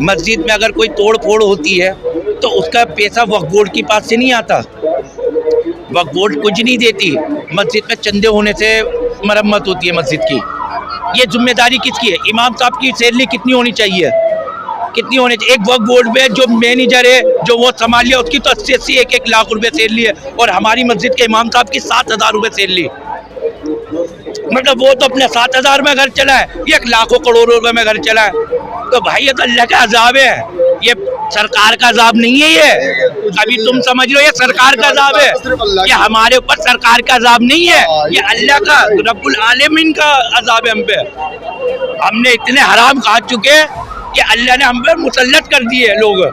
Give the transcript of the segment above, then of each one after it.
मस्जिद में अगर कोई तोड़ फोड़ होती है तो उसका पैसा वक्फ बोर्ड के पास से नहीं आता। वक्फ बोर्ड कुछ नहीं देती। मस्जिद में चंदे होने से मरम्मत होती है मस्जिद की। ये जिम्मेदारी किसकी है? इमाम साहब की सैलरी कितनी होनी चाहिए? कितनी होनी चाहिए? एक वक्फ बोर्ड में जो मैनेजर है, जो वो संभाल लिया, उसकी तो 80-80 1-1 लाख रुपए सैलरी है, और हमारी मस्जिद के इमाम साहब की 7,000 रुपए सैलरी। मतलब वो तो अपने 7,000 में घर चला है, ये लाखों करोड़ों रुपए में घर चला है। तो भाई ये तो अल्लाह का अजाब है, ये सरकार का अजाब नहीं है। ये अभी तुम समझ लो ये सरकार का अजाब है, ये हमारे ऊपर सरकार का अजाब नहीं है, ये अल्लाह का रब्बुल आलमीन का अजाब है हम पे। हमने इतने हराम खा चुके कि अल्लाह ने हम पे मुसल्लत कर दिए लोग,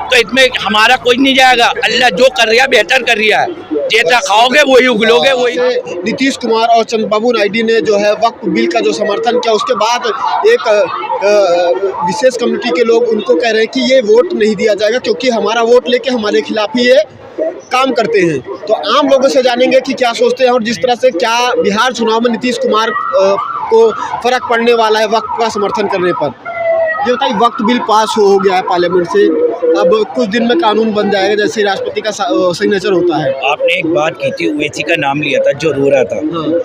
तो इसमें हमारा कोई नहीं जाएगा। अल्लाह जो कर रहा है बेहतर कर रहा है, जैसा खाओगे वही उगलोगे। वही नीतीश कुमार और चंद्रबाबू नायडू ने जो है वक्फ बिल का जो समर्थन किया, उसके बाद एक विशेष कमेटी के लोग उनको कह रहे हैं कि ये वोट नहीं दिया जाएगा क्योंकि हमारा वोट लेके हमारे खिलाफ ही ये काम करते हैं। तो आम लोगों से जानेंगे कि क्या सोचते हैं और जिस तरह से क्या बिहार चुनाव में नीतीश कुमार को फर्क पड़ने वाला है वक्फ का समर्थन करने पर। ये बताइए, वक्फ बिल पास हो गया है पार्लियामेंट से, अब कुछ दिन में कानून बन जाएगा जैसे राष्ट्रपति का सिग्नेचर होता है। आपने एक बात की थी, ओवैसी का नाम लिया था जो रो रहा था।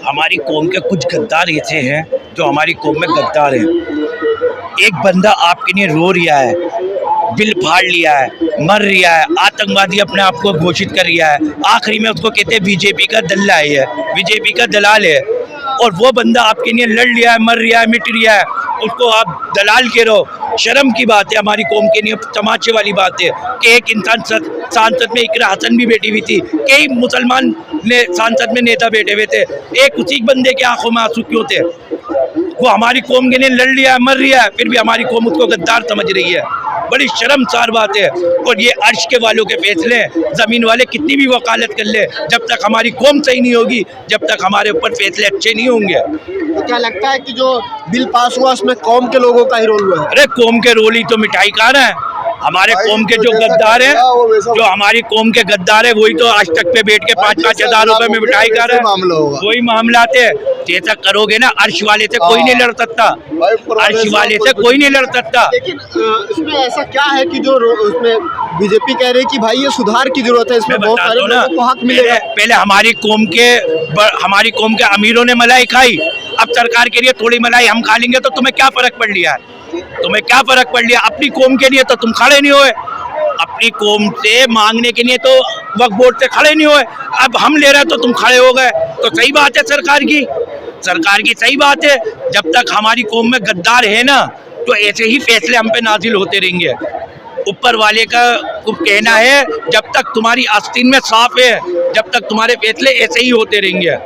हमारी कौम के कुछ गद्दार ऐसे हैं जो हमारी कौम में गद्दार हैं। एक बंदा आपके लिए रो रहा है, बिल फाड़ लिया है, मर रहा है, आतंकवादी अपने आप को घोषित कर रहा है, आखिरी में उसको कहते हैं बीजेपी का दल्ला है, बीजेपी का दलाल है, और वो बंदा आपके लिए लड़ लिया है, मर रहा है, मिट रहा है, उसको आप दलाल कह रहो। शर्म की बात है, हमारी कौम के लिए तमाचे वाली बात है कि एक इंसान सांसद में इकरा हसन भी बैठी हुई थी, कई मुसलमान ने सांसद में नेता बैठे हुए थे, एक उसी बंदे के आंखों में आंसू क्यों थे? वो हमारी कौम के लिए लड़ लिया है, मर रहा है, फिर भी हमारी कौम उसको गद्दार समझ रही है। बड़ी शर्मसार बात है। और ये अर्श के वालों के फैसले, ज़मीन वाले कितनी भी वकालत कर ले, जब तक हमारी कौम सही नहीं होगी, जब तक हमारे ऊपर फैसले अच्छे नहीं होंगे। तो क्या लगता है कि जो बिल पास हुआ उसमें कौम के लोगों का ही रोल हुआ है? अरे कौम के रोल ही तो मिठाई खा रहे हैं। हमारे कौम के जो गद्दार हैं, जो हमारी कौम के गद्दार है, वही तो आज तक पे बैठ के 5-5 हज़ार रुपए में मिठाई खा रहे हैं। वही मामला है। जैसा करोगे ना, अर्श वाले से कोई नहीं लड़ सकता, अर्श वाले से कोई नहीं लड़ सकता। लेकिन इसमें ऐसा क्या है कि जो उसमें बीजेपी कह रही है कि भाई ये सुधार की जरूरत है, इसमें बहुत सारे लोगों को हक मिलेगा। पहले हमारी कौम के अमीरों ने मलाई खाई, अब सरकार के लिए थोड़ी मलाई हम खा लेंगे तो तुम्हें क्या फर्क पड़ लिया है? तुम्हें क्या फर्क पड़ लिया? अपनी कौम के लिए तो तुम खड़े नहीं हुए, अपनी कौम से मांगने के लिए तो वक्फ बोर्ड से खड़े नहीं हुए, अब हम ले रहे हैं तो तुम खड़े हो गए। तो सही बात है, सरकार की सही बात है। जब तक हमारी कौम में गद्दार है ना, तो ऐसे ही फैसले हम पे नाजिल होते रहेंगे। ऊपर वाले का कहना है, जब तक तुम्हारी आस्तीन में साफ है, जब तक तुम्हारे फैसले ऐसे ही होते रहेंगे।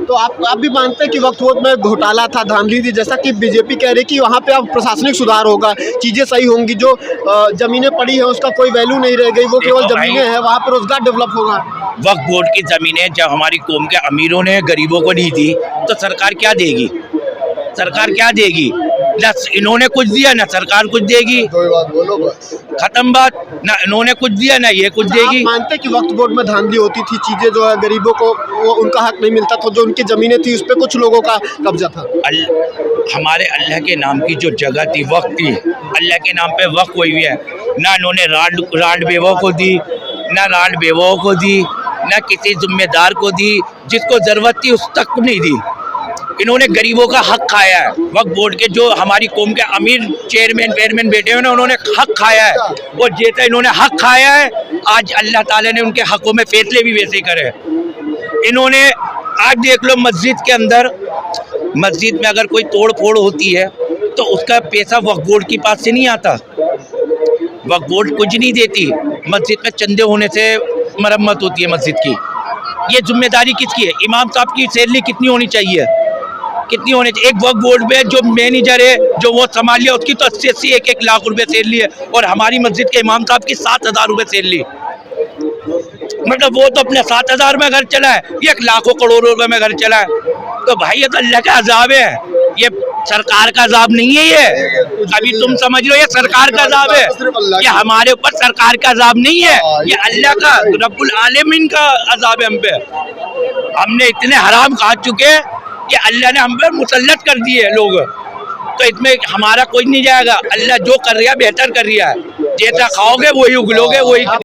तो आप भी मानते हैं कि वक्फ बोर्ड में घोटाला था, धांधली थी, जैसा कि बीजेपी कह रही कि वहाँ पे अब प्रशासनिक सुधार होगा, चीज़ें सही होंगी, जो जमीनें पड़ी हैं उसका कोई वैल्यू नहीं रह गई, वो केवल जमीनें हैं, वहाँ पर रोजगार डेवलप होगा। वक्फ बोर्ड की ज़मीनें जब हमारी कौम के अमीरों ने गरीबों को नहीं दी तो सरकार क्या देगी? सरकार क्या देगी? ना इन्होंने कुछ दिया ना सरकार कुछ देगी। बोलो बस, खत्म बात। ना इन्होंने कुछ दिया ना ये कुछ देगी। आप मानते कि वक्फ बोर्ड में धांधली होती थी, चीजें जो है गरीबों को वो उनका हक नहीं मिलता था, जो उनकी जमीनें थी उस पर कुछ लोगों का कब्जा था? हमारे अल्लाह के नाम की जो जगह थी, वक्फ थी, अल्लाह के नाम पे वक्फ हुई है। ना इन्होंने राड बेवों को दी, ना राड बेवों को दी, ना किसी जिम्मेदार को दी, जिसको जरूरत थी उस तक नहीं दी। इन्होंने गरीबों का हक खाया है। वक्फ बोर्ड के जो हमारी कौम के अमीर चेयरमैन बैठे हुए ना, उन्होंने हक खाया है, और जैसा इन्होंने हक खाया है, आज अल्लाह ताला ने उनके हकों में फैसले भी वैसे ही करे। इन्होंने आज देख लो, मस्जिद के अंदर, मस्जिद में अगर कोई तोड़ फोड़ होती है तो उसका पैसा वक्फ बोर्ड के पास से नहीं आता। वक्फ बोर्ड कुछ नहीं देती। मस्जिद में चंदे होने से मरम्मत होती है मस्जिद की। ये जिम्मेदारी किसकी है? इमाम साहब की सैलरी कितनी होनी चाहिए? कितनी होनी चाहिए? एक वक्फ बोर्ड में जो मैनेजर है, जो वो संभाल लिया, उसकी तो 80-80 1-1 लाख रुपए सैलरी है, और हमारी मस्जिद के इमाम साहब की 7,000 रुपए सैलरी। मतलब वो तो अपने 7,000 में घर चला है, ये लाखों करोड़ों रुपए में घर चला है। तो भाई ये तो अल्लाह का अजाब है, ये सरकार का अजाब नहीं है। ये अभी तुम समझ लो ये सरकार का अजाब है, ये हमारे ऊपर सरकार का अजाब नहीं है, ये अल्लाह का रब्बुल आलमीन का अजाब है हम पे। हमने इतने हराम खा चुके कि अल्लाह ने हम पे मुसल्लत कर दिए लोग, तो इसमें हमारा कोई नहीं जाएगा। अल्लाह जो कर रहा है बेहतर कर रहा है, जैसा खाओगे वही उगलोगे वही